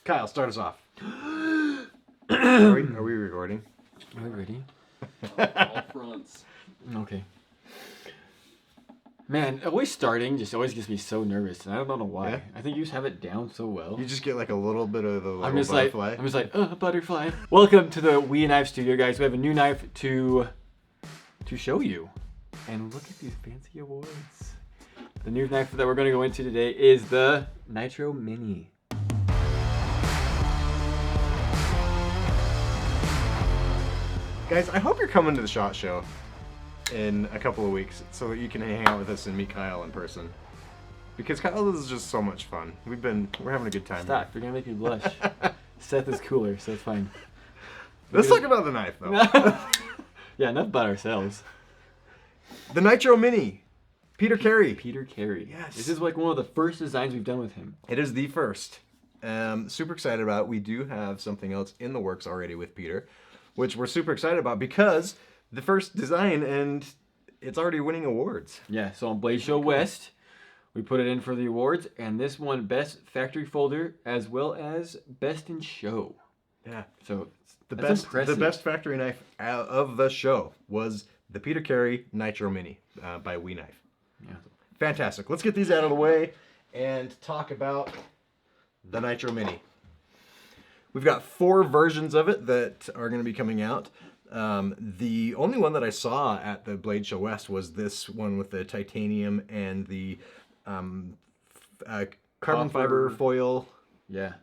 Kyle, start us off. Are we recording? Are we ready? All fronts. Okay. Man, always starting just always gets me so nervous, and I don't know why. Yeah? I think you just have it down so well. You just get like a little bit of the little I'm just butterfly. like, butterfly. Welcome to the We Knife Studio, guys. We have a new knife to show you, and look at these fancy awards. The new knife that we're going to go into today is the NITRO Mini. Guys, I hope you're coming to the SHOT Show in a couple of weeks so that you can hang out with us and meet Kyle in person. Because Kyle, this is just so much fun. We're having a good time. Stop, you're going to make me blush. Seth is cooler, so it's fine. Let's talk about the knife, though. Yeah, enough about ourselves. The NITRO Mini. Peter Carey. Peter Carey. Yes. This is like one of the first designs we've done with him. It is the first. Super excited about it. We do have something else in the works already with Peter, which we're super excited about because the first design and it's already winning awards. Yeah, so on Blade Show West, we put it in for the awards, and this won Best Factory Folder as well as Best in Show. Yeah. So The impressive. best factory knife out of the show was the Peter Carey NITRO Mini by We Knife. Yeah. Fantastic. Let's get these out of the way and talk about the NITRO Mini. We've got 4 versions of it that are going to be coming out. The only one that I saw at the Blade Show West was this one with the titanium and the carbon fiber foil. Yeah.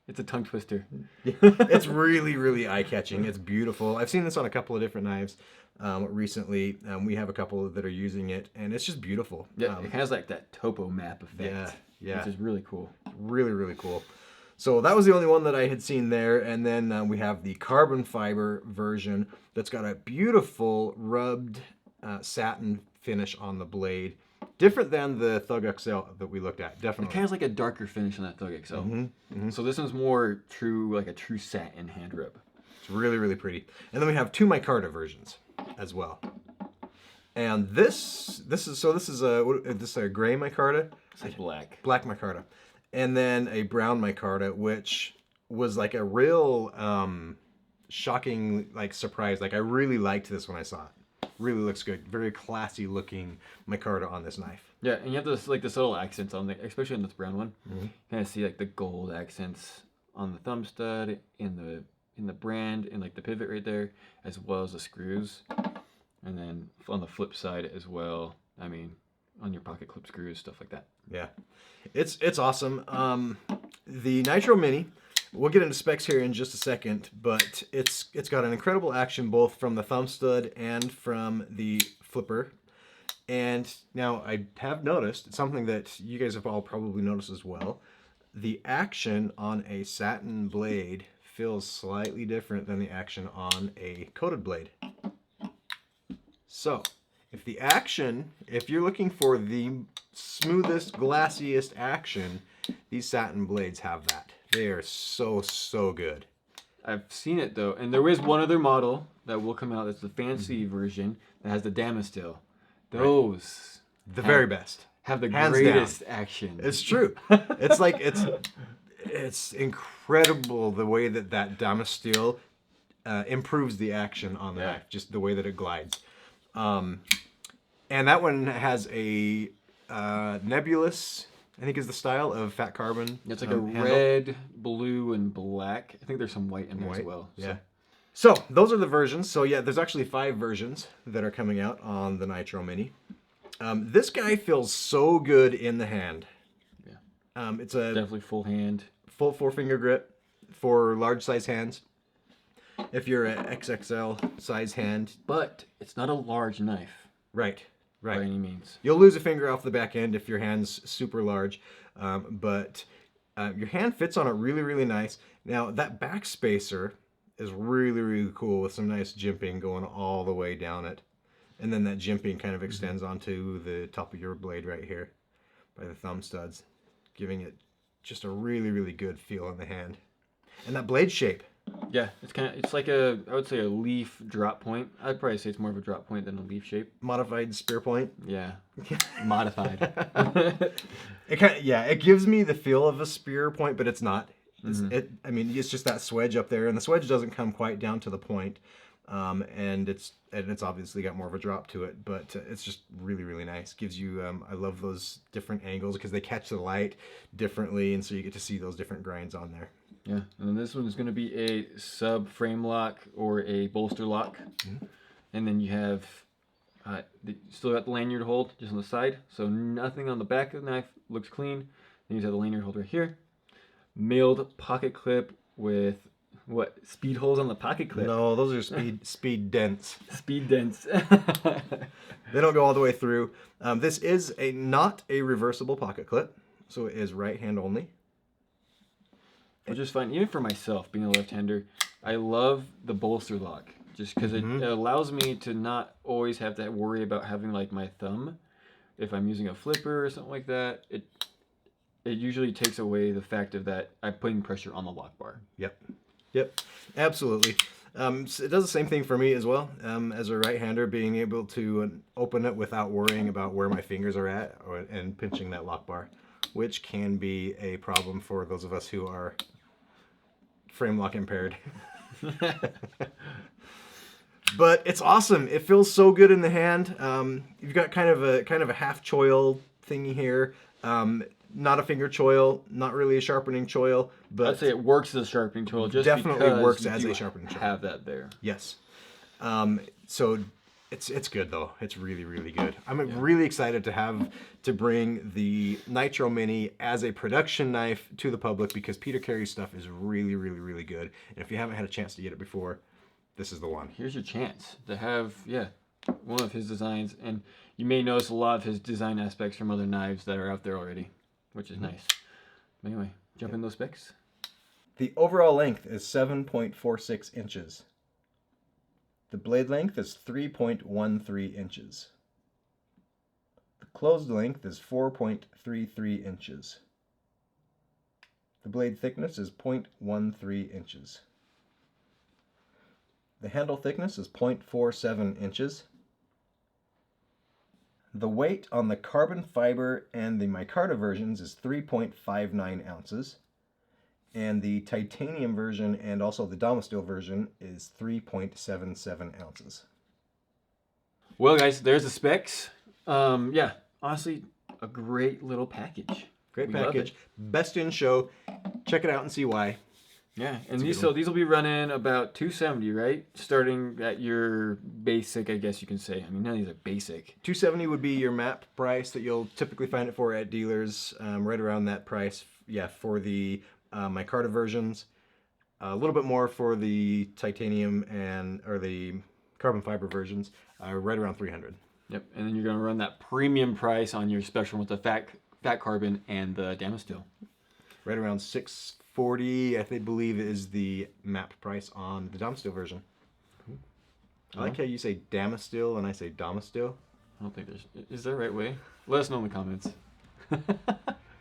It's a tongue twister. It's really, really eye-catching. It's beautiful. I've seen this on a couple of different knives recently. We have a couple that are using it, and it's just beautiful. Yeah, it has like that topo map effect. Yeah. Which is really cool. Really, really cool. So that was the only one that I had seen there. And then we have the carbon fiber version that's got a beautiful rubbed satin finish on the blade. Different than the Thug XL that we looked at, It definitely. kind of has like a darker finish on that Thug XL. So this one's more true, like a true satin hand rub. It's really, really pretty. And then we have 2 micarta versions as well. And this is a gray micarta. It's like black. Black micarta. And then a brown micarta, which was like a real shocking surprise. Like I really liked this when I saw it. Really looks good. Very classy looking micarta on this knife. Yeah, and you have this the subtle accents on the, especially on this brown one. Mm-hmm. Kind of see like the gold accents on the thumb stud, in the brand, and like the pivot right there, as well as the screws. And then on the flip side as well, I mean, on your pocket clip screws, stuff like that. Yeah, it's awesome. The NITRO Mini, we'll get into specs here in just a second, but it's got an incredible action both from the thumb stud and from the flipper. And now I have noticed something that you guys have all probably noticed as well. The action on a satin blade feels slightly different than the action on a coated blade. So, if you're looking for the smoothest, glassiest action, these satin blades have that. They are so, so good. I've seen it though, and there is one other model that will come out that's the fancy version that has the Damastil. Those The very best. have the Hands greatest action. It's true. It's like, it's incredible the way that Damastil improves the action on the knife, just the way that it glides. And that one has a nebulous, I think is the style of fat carbon. It's like handle. red, blue, and black. I think there's some white in there as well. Yeah. So those are the versions. So yeah, there's actually 5 versions that are coming out on the NITRO Mini. This guy feels so good in the hand. Yeah. It's a Definitely full hand. full 4-finger grip for large size hands. If you're an XXL size hand, But it's not a large knife right. by any means. You'll lose a finger off the back end if your hand's super large, but your hand fits on it really, really nice. Now that back spacer is really, really cool with some nice jimping going all the way down it. And then that jimping kind of extends onto the top of your blade right here by the thumb studs, giving it just a really, really good feel in the hand. And that blade shape. Yeah, it's like I would say a leaf drop point. I'd probably say it's more of a drop point than a leaf shape. Modified spear point. Yeah, modified. It gives me the feel of a spear point, but it's not. I mean, it's just that swedge up there, and the swedge doesn't come quite down to the point, and it's obviously got more of a drop to it, but it's just really, really nice. Gives you, I love those different angles because they catch the light differently, and so you get to see those different grinds on there. Yeah, and then this one is going to be a sub frame lock or a bolster lock, and then you have still got the lanyard hold just on the side, so nothing on the back of the knife looks clean. Then you have the lanyard hold right here. Milled pocket clip with what, speed holes on the pocket clip? No, those are speed dents. Speed dents. They don't go all the way through. This is not a reversible pocket clip, so it is right hand only. Which is fine, even for myself, being a left-hander. I love the bolster lock, just because it allows me to not always have to worry about having like my thumb. If I'm using a flipper or something like that, it usually takes away the fact of that I'm putting pressure on the lock bar. Yep, absolutely. It does the same thing for me as well. As a right-hander, being able to open it without worrying about where my fingers are at and pinching that lock bar, which can be a problem for those of us who are frame lock impaired. But it's awesome. It feels so good in the hand. You've got kind of a half choil thingy here. Not a finger choil, not really a sharpening choil, but I'd say it works as a sharpening choil. Just definitely because works you as do a sharpening choil. Have that there. Yes. So it's good though. It's really, really good. I'm really excited to bring the NITRO Mini as a production knife to the public because Peter Carey's stuff is really, really, really good. And if you haven't had a chance to get it before, this is the one. Here's your chance to have, one of his designs. And you may notice a lot of his design aspects from other knives that are out there already, which is nice. But anyway, jump in those specs. The overall length is 7.46 inches. The blade length is 3.13 inches. The closed length is 4.33 inches. The blade thickness is 0.13 inches. The handle thickness is 0.47 inches. The weight on the carbon fiber and the micarta versions is 3.59 ounces. And the titanium version and also the Damasteel version is 3.77 ounces. Well, guys, there's the specs. Honestly, a great little package. Great We love package. it. Best in show. Check it out and see why. Yeah, and these will be running about $270, right? Starting at your basic, I guess you can say. I mean, none of these are basic. $270 would be your map price that you'll typically find it for at dealers, right around that price. Yeah, for the micarta versions, a little bit more for the titanium or the carbon fiber versions, right around $300. Yep, and then you're going to run that premium price on your special with the fat carbon and the Damasteel. Right around $640, I believe, is the map price on the Damasteel version. Cool. I like how you say Damasteel and I say Damasteel. I don't think is there a right way? Let us know in the comments. I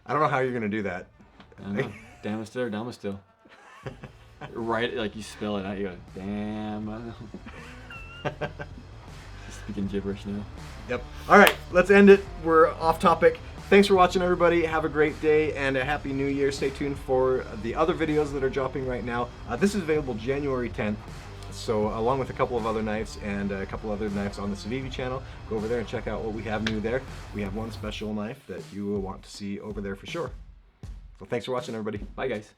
don't know how you're going to do that. I don't know. Damasteel or Damasteel? Right, like you spell it out, you go, damn. Speaking gibberish now. Yep. All right, let's end it. We're off topic. Thanks for watching, everybody. Have a great day and a happy new year. Stay tuned for the other videos that are dropping right now. This is available January 10th. So along with a couple of other knives and a couple other knives on the Civivi channel, go over there and check out what we have new there. We have one special knife that you will want to see over there for sure. So thanks for watching, everybody. Bye, guys.